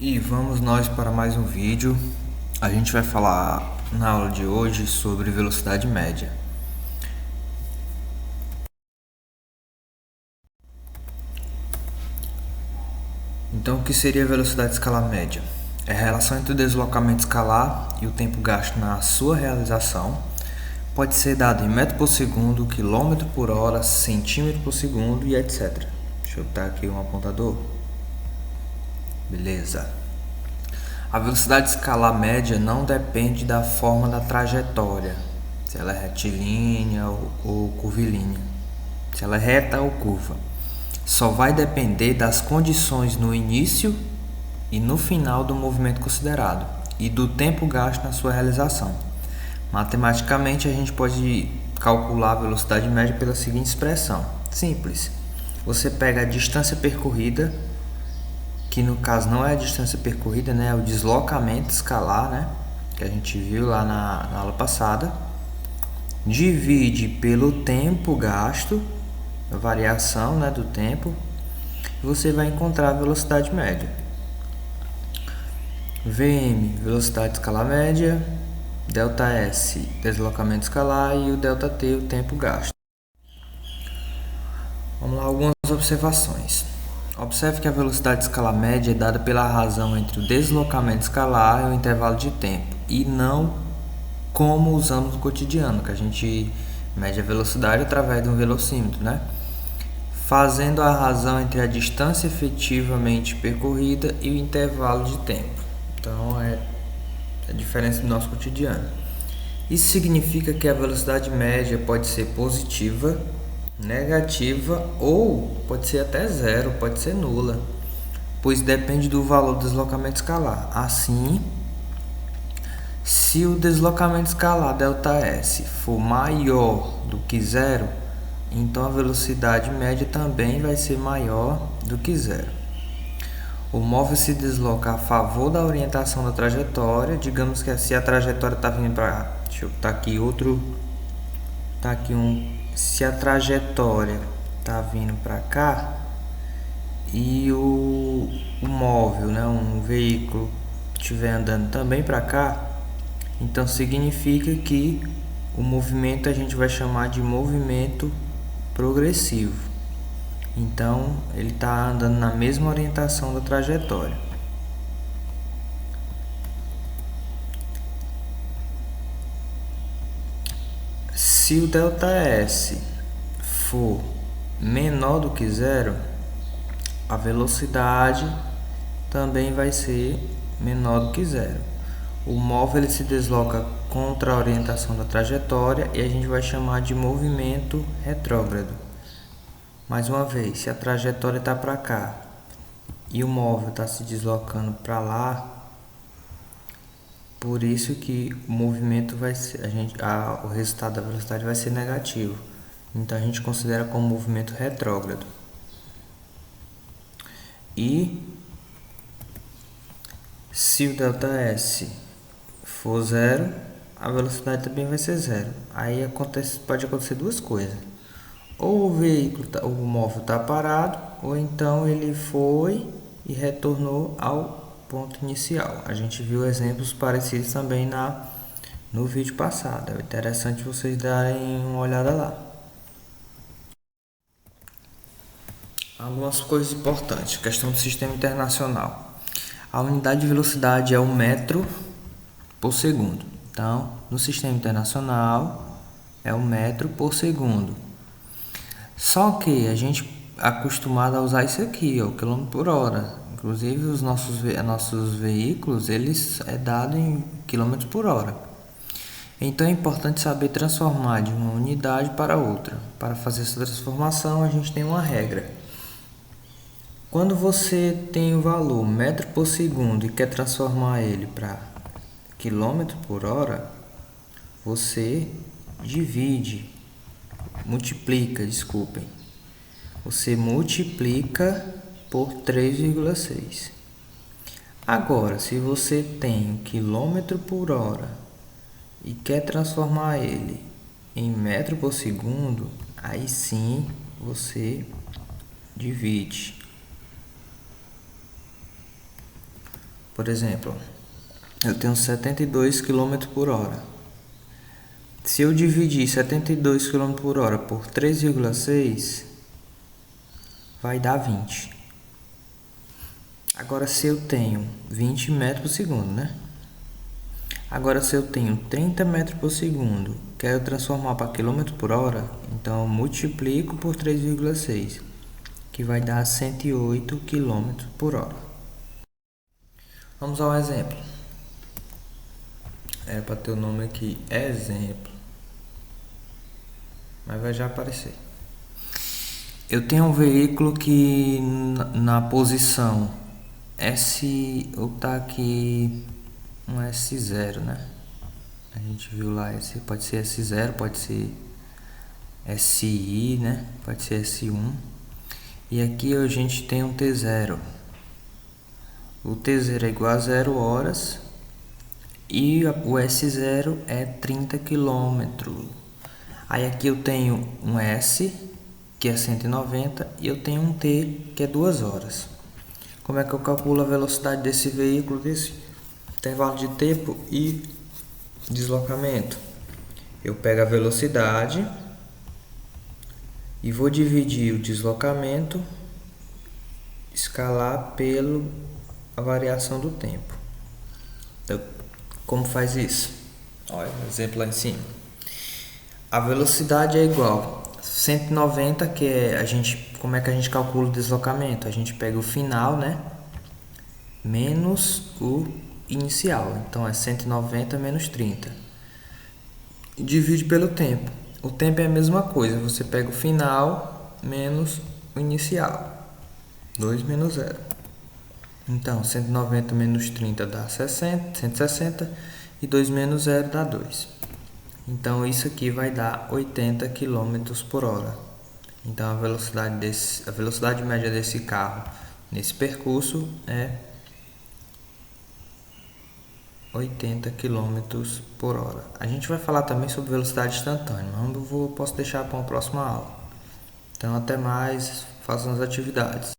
E vamos nós para mais um vídeo. A gente vai falar na aula de hoje sobre velocidade média. Então, o que seria a velocidade escalar média? É a relação entre o deslocamento escalar e o tempo gasto na sua realização. Pode ser dado em metro por segundo, quilômetro por hora, centímetro por segundo e etc. Deixa eu botar aqui um apontador. Beleza. A velocidade escalar média não depende da forma da trajetória, se ela é retilínea ou curvilínea, se ela é reta ou curva. Só vai depender das condições no início e no final do movimento considerado e do tempo gasto na sua realização. Matematicamente, a gente pode calcular a velocidade média pela seguinte expressão. Simples. Você pega a distância percorrida, que no caso não é a distância percorrida, né? É o deslocamento escalar, né? Que a gente viu lá na aula passada. Divide pelo tempo gasto, a variação, né, do tempo. Você vai encontrar a velocidade média. Vm, velocidade escalar média. Δs, deslocamento escalar. E o Δt, o tempo gasto. Vamos lá, algumas observações. Observe que a velocidade escalar média é dada pela razão entre o deslocamento escalar e o intervalo de tempo, e não como usamos no cotidiano, que a gente mede a velocidade através de um velocímetro, né? Fazendo a razão entre a distância efetivamente percorrida e o intervalo de tempo. Então, é a diferença do nosso cotidiano. Isso significa que a velocidade média pode ser positiva, negativa ou pode ser até zero, pode ser nula, pois depende do valor do deslocamento escalar. Assim, se o deslocamento escalar Δs for maior do que zero, então a velocidade média também vai ser maior do que zero. O móvel se desloca a favor da orientação da trajetória. Digamos que se a trajetória está vindo para... Deixa eu botar aqui outro... Tá aqui se a trajetória está vindo para cá e o móvel, né, um veículo estiver andando também para cá, então significa que o movimento a gente vai chamar de movimento progressivo. Então ele está andando na mesma orientação da trajetória. Se o Δs for menor do que zero, a velocidade também vai ser menor do que zero. O móvel ele se desloca contra a orientação da trajetória e a gente vai chamar de movimento retrógrado. Mais uma vez, se a trajetória está para cá e o móvel está se deslocando para lá, por isso que o movimento vai ser, o resultado da velocidade vai ser negativo. Então a gente considera como movimento retrógrado. E se o Δs for zero, a velocidade também vai ser zero. Aí pode acontecer duas coisas. Ou o veículo, o móvel está parado, ou então ele foi e retornou ao ponto inicial. A gente viu exemplos parecidos também no vídeo passado. É interessante vocês darem uma olhada lá. Algumas coisas importantes. Questão do sistema internacional. A unidade de velocidade é o metro por segundo. Então, no sistema internacional é o metro por segundo. Só que a gente é acostumado a usar isso aqui, o quilômetro por hora. Inclusive os nossos veículos, eles é dado em quilômetros por hora. Então é importante saber transformar de uma unidade para outra. Para fazer essa transformação, a gente tem uma regra. Quando você tem o valor metro por segundo e quer transformar ele para quilômetro por hora, você você multiplica por 3,6. Agora, se você tem o quilômetro por hora e quer transformar ele em metro por segundo, aí sim você divide. Por exemplo, eu tenho 72 km por hora. Se eu dividir 72 km por hora por 3,6, vai dar 20. Agora, se eu tenho 20 metros por segundo, né? Agora, se eu tenho 30 metros por segundo, quero transformar para quilômetro por hora, então eu multiplico por 3,6, que vai dar 108 km por hora. Vamos ao exemplo. É para ter o nome aqui, exemplo. Mas vai já aparecer. Eu tenho um veículo que na posição S, ou tá aqui um S0, né? A gente viu lá, esse pode ser S0, pode ser SI, né? Pode ser S1. E aqui a gente tem um T0. O T0 é igual a 0 horas e o S0 é 30 km. Aí aqui eu tenho um S, que é 190, e eu tenho um T, que é 2 horas. Como é que eu calculo a velocidade desse veículo, desse intervalo de tempo e deslocamento? Eu pego a velocidade e vou dividir o deslocamento, escalar a variação do tempo. Então, como faz isso? Olha o exemplo lá em cima. A velocidade é igual 190, que é como é que a gente calcula o deslocamento? A gente pega o final, né? Menos o inicial. Então é 190 menos 30. E divide pelo tempo. O tempo é a mesma coisa. Você pega o final menos o inicial. 2 menos 0. Então 190 menos 30 dá 160. E 2 menos 0 dá 2. Então isso aqui vai dar 80 km por hora. Então a velocidade média desse carro nesse percurso é 80 km por hora. A gente vai falar também sobre velocidade instantânea, mas posso deixar para uma próxima aula. Então até mais, façam as atividades.